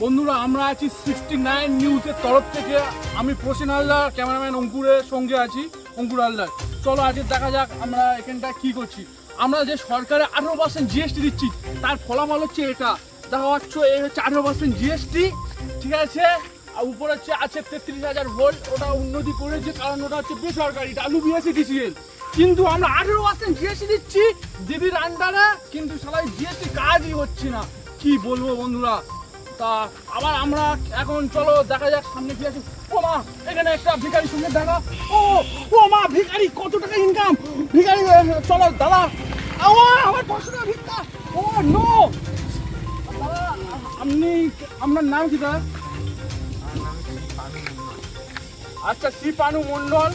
বন্ধুরা আমরা আছি 69 নিউজের তরফ থেকে। আমি প্রসেন হালদার, ক্যামেরাম্যান অঙ্কুরের সঙ্গে আছি, অঙ্কুর হালদার। চলো আজকে দেখা যাক আমরা এখানটা কি করছি। আমরা যে সরকারে 18% জিএসটি দিচ্ছি তার ফলাফল হচ্ছে এটা দেখা পাচ্ছ। এই হচ্ছে 18% জিএসটি, ঠিক আছে। আর উপরে হচ্ছে আছে 33,000 ভোল্ট, ওটা উন্নতি করেছে কারণ ওটা হচ্ছে বেসরকারি WBSETCL। কিন্তু আমরা 18% জিএসটি দিচ্ছি দিদির আন্ডারে, কিন্তু সবাই জিএসটি কাজই হচ্ছে না। কি বলবো বন্ধুরা। তা আবার আমরা এখন চলো দেখা যাক সামনে কি আছে। ও মা, এখানে একটা ভিখারির সঙ্গে দেখা। ও মা, ভিখারি কত টাকা ইনকাম। ভিখারি চলো দাদা, আমার 500 টাকা ভিক্ষা। ও নো দাদা, আপনি আপনার নাম কি দাদা? আচ্ছা, শ্রী পানু মণ্ডল।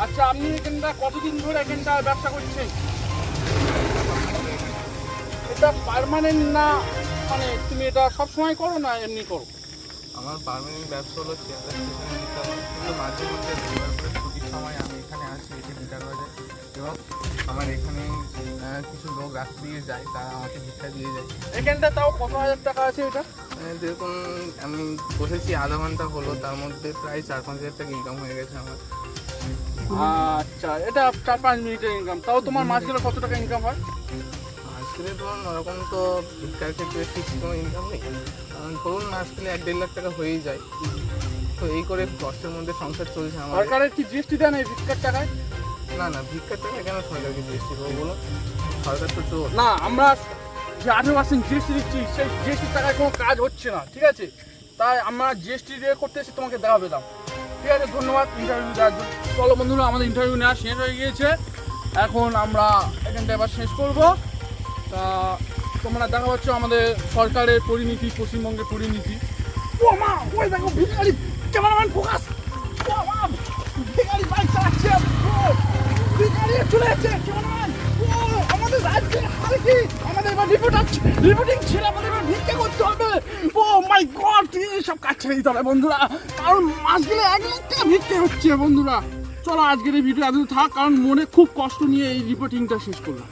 আচ্ছা, আপনি এখানটা কতদিন ধরে এখানটা ব্যবসা করছেন? এটা পার্মানেন্ট না, মানে তুমি এটা সব সময় করো না এমনি করো? আমার পার্মানেন্ট ব্যবসা হলো শিয়ালদা স্টেশনে দিতে হবে, কিন্তু মাঝে মধ্যে রবিবার করে ছুটির সময় আমি এখানে আসি, এসে ভিক্ষা করা যায়। এবং আমার এখানে কিছু লোক রাস্তা দিয়ে যায়, তারা আমাকে ভিক্ষা দিয়ে যায়। এখানটা তাও কত হাজার টাকা আছে এটা? যেরকম আমি বসেছি আধা ঘন্টা হলো, তার মধ্যে প্রায় 4-5 হাজার টাকা ইনকাম হয়ে গেছে আমার। আচ্ছা, এটা 4-5 মিনিটের ইনকাম। তাও তোমার মাস গেলে কত টাকা ইনকাম হয়? মাসগুলো ধরুন ওরকম তো ভিক্ষার ক্ষেত্রে ফিক্স কোনো ইনকাম নেই, ধরুন মাস গেলে 1-1.5 লাখ টাকা হয়েই যায়। তো এই করে কষ্টের মধ্যে সংসার চলছে আমার। সরকারের কি জিএসটি দেয় না এই ভিক্ষার টাকায়? না না, ভিক্ষার টাকা কেন সরকারকে জিএসটি দেবো বলো? সরকার তো চোর। না, আমরা যে 18% জিএসটি দিচ্ছি সেই জিএসটির টাকায় কোনো কাজ হচ্ছে না, ঠিক আছে। তাই আমরা জিএসটি দিয়ে করতে এসে তোমাকে দেখা পেলাম, ঠিক আছে। ধন্যবাদ ইন্টারভিউ দেওয়ার জন্য। চলো বন্ধুরা, আমাদের ইন্টারভিউ নেওয়া শেষ হয়ে গিয়েছে, এখন আমরা এখানটা এবার শেষ করব। তা তোমরা দেখা পাচ্ছ আমাদের সরকারের পরিণতি, পশ্চিমবঙ্গের পরিণতি। ও মা, ওই দেখো ভিখারি, ক্যামেরাম্যান ফোকাস। ও মা, ভিখারি বাইক চালাচ্ছে, ভিখারি চলে যাচ্ছে, ক্যামেরাম্যান। ও আমাদের রাজ্যের হাল কি? আমাদের এবার রিপোর্টিং ছিল, আমাদের এবার ভিক্ষা করতে হবে। ও মাই গড, এইসব কাজ ছেড়ে দিতে হবে বন্ধুরা, কারণ মাস গেলে 1 লাখ টাকা ভিক্ষা হচ্ছে বন্ধুরা। চলো আজকের এই ভিডিও এত থাক, কারণ মনে খুব কষ্ট নিয়ে এই রিপোর্টিংটা শেষ করলাম।